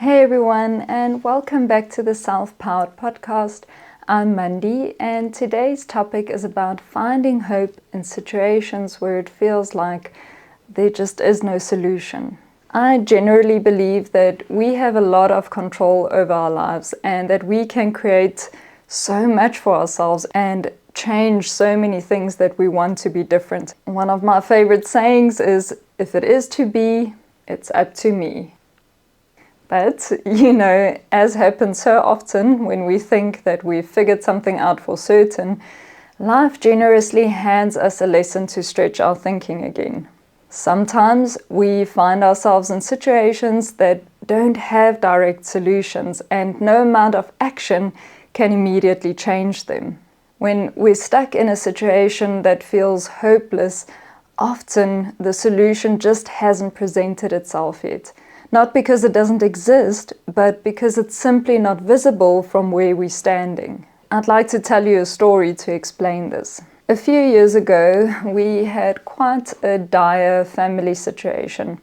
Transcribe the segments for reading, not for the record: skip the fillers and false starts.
Hey everyone, and welcome back to the Self-Powered Podcast. I'm Mandy, and today's topic is about finding hope in situations where it feels like there just is no solution. I generally believe that we have a lot of control over our lives and that we can create so much for ourselves and change so many things that we want to be different. One of my favorite sayings is, if it is to be, it's up to me. But, as happens so often when we think that we've figured something out for certain, life generously hands us a lesson to stretch our thinking again. Sometimes we find ourselves in situations that don't have direct solutions, and no amount of action can immediately change them. When we're stuck in a situation that feels hopeless, often the solution just hasn't presented itself yet. Not because it doesn't exist, but because it's simply not visible from where we're standing. I'd like to tell you a story to explain this. A few years ago, we had quite a dire family situation.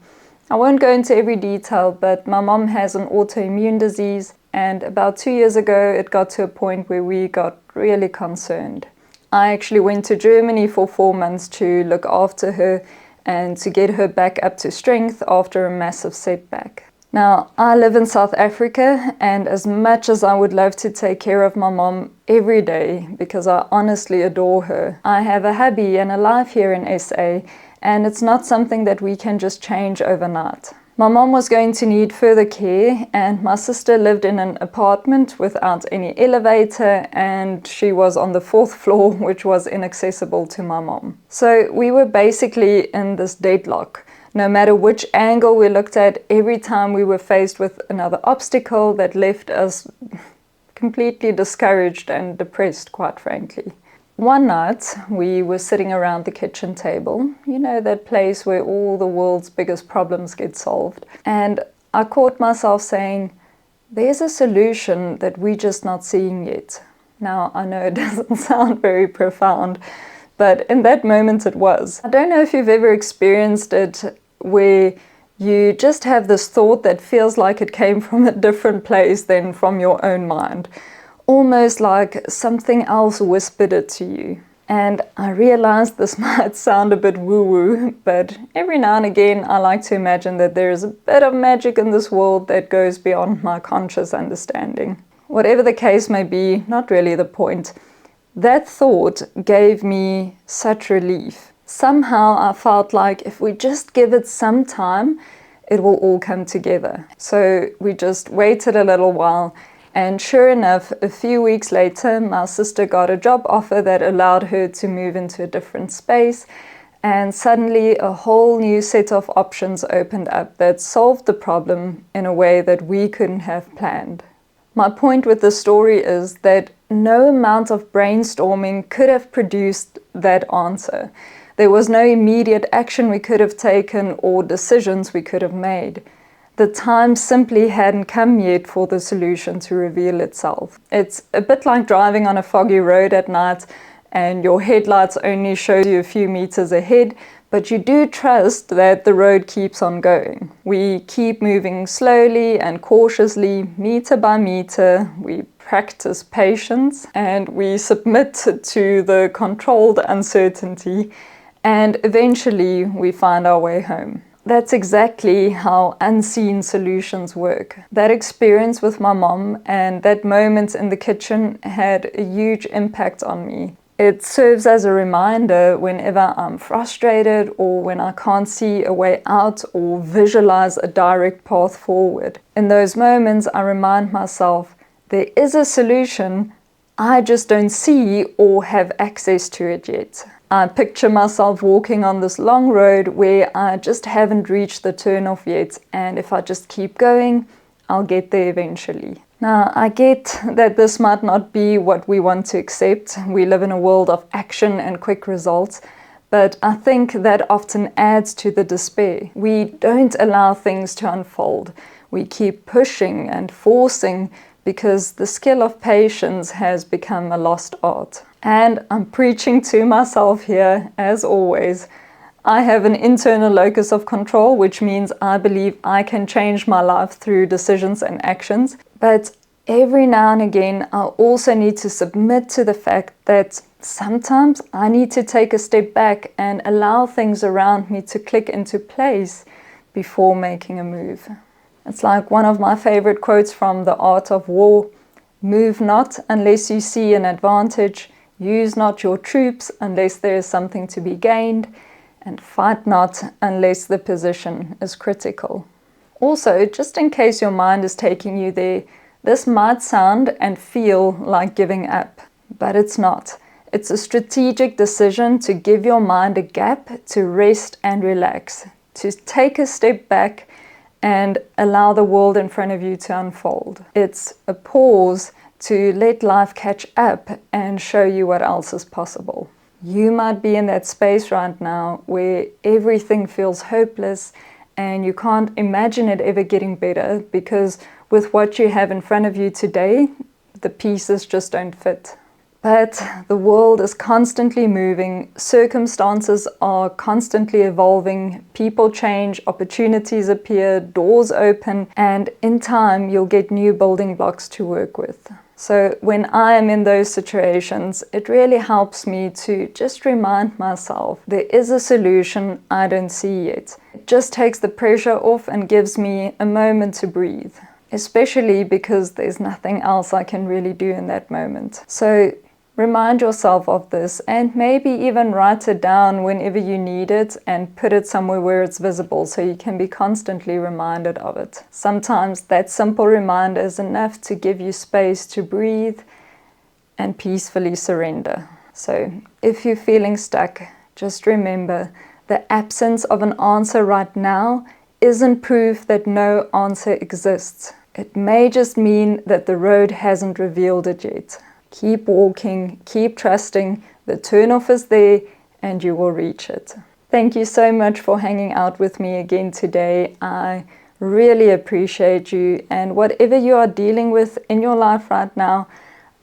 I won't go into every detail, but my mom has an autoimmune disease, and about 2 years ago, it got to a point where we got really concerned. I actually went to Germany for 4 months to look after her and to get her back up to strength after a massive setback. Now, I live in South Africa, and as much as I would love to take care of my mom every day because I honestly adore her, I have a hubby and a life here in SA, and it's not something that we can just change overnight. My mom was going to need further care, and my sister lived in an apartment without any elevator, and she was on the 4th floor, which was inaccessible to my mom. So we were basically in this deadlock. No matter which angle we looked at, every time we were faced with another obstacle that left us completely discouraged and depressed, quite frankly. One night, we were sitting around the kitchen table, that place where all the world's biggest problems get solved. And I caught myself saying, there's a solution that we're just not seeing yet. Now, I know it doesn't sound very profound, but in that moment it was. I don't know if you've ever experienced it where you just have this thought that feels like it came from a different place than from your own mind. Almost like something else whispered it to you. And I realized this might sound a bit woo-woo, but every now and again I like to imagine that there is a bit of magic in this world that goes beyond my conscious understanding. Whatever the case may be, not really the point. That thought gave me such relief. Somehow I felt like if we just give it some time, it will all come together. So we just waited a little while. And sure enough, a few weeks later, my sister got a job offer that allowed her to move into a different space. And suddenly a whole new set of options opened up that solved the problem in a way that we couldn't have planned. My point with the story is that no amount of brainstorming could have produced that answer. There was no immediate action we could have taken or decisions we could have made. The time simply hadn't come yet for the solution to reveal itself. It's a bit like driving on a foggy road at night and your headlights only show you a few meters ahead, but you do trust that the road keeps on going. We keep moving slowly and cautiously, meter by meter. We practice patience and we submit to the controlled uncertainty, and eventually we find our way home. That's exactly how unseen solutions work. That experience with my mom and that moment in the kitchen had a huge impact on me. It serves as a reminder whenever I'm frustrated or when I can't see a way out or visualize a direct path forward. In those moments, I remind myself there is a solution, I just don't see or have access to it yet. I picture myself walking on this long road where I just haven't reached the turnoff yet, and if I just keep going, I'll get there eventually. Now, I get that this might not be what we want to accept. We live in a world of action and quick results, but I think that often adds to the despair. We don't allow things to unfold. We keep pushing and forcing because the skill of patience has become a lost art. And I'm preaching to myself here, as always. I have an internal locus of control, which means I believe I can change my life through decisions and actions. But every now and again, I also need to submit to the fact that sometimes I need to take a step back and allow things around me to click into place before making a move. It's like one of my favorite quotes from The Art of War: "Move not unless you see an advantage, use not your troops unless there is something to be gained, and fight not unless the position is critical." Also, just in case your mind is taking you there, this might sound and feel like giving up, but it's not. It's a strategic decision to give your mind a gap to rest and relax, to take a step back and allow the world in front of you to unfold. It's a pause to let life catch up and show you what else is possible. You might be in that space right now where everything feels hopeless and you can't imagine it ever getting better because with what you have in front of you today, the pieces just don't fit. But the world is constantly moving, circumstances are constantly evolving, people change, opportunities appear, doors open, and in time you'll get new building blocks to work with. So when I am in those situations, it really helps me to just remind myself there is a solution I don't see yet. It just takes the pressure off and gives me a moment to breathe, especially because there's nothing else I can really do in that moment. So remind yourself of this and maybe even write it down whenever you need it and put it somewhere where it's visible so you can be constantly reminded of it. Sometimes that simple reminder is enough to give you space to breathe and peacefully surrender. So if you're feeling stuck, just remember the absence of an answer right now isn't proof that no answer exists. It may just mean that the road hasn't revealed it yet. Keep walking, keep trusting, the turnoff is there and you will reach it. Thank you so much for hanging out with me again today. I really appreciate you, and whatever you are dealing with in your life right now,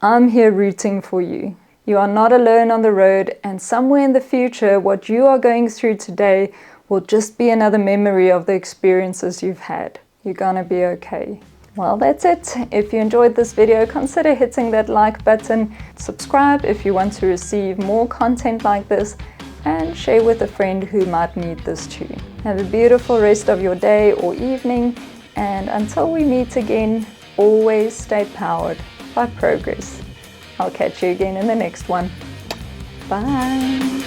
I'm here rooting for you. You are not alone on the road, and somewhere in the future, what you are going through today will just be another memory of the experiences you've had. You're gonna be okay. Well, that's it. If you enjoyed this video, consider hitting that like button, subscribe if you want to receive more content like this, and share with a friend who might need this too. Have a beautiful rest of your day or evening, and until we meet again, always stay powered by progress. I'll catch you again in the next one. Bye.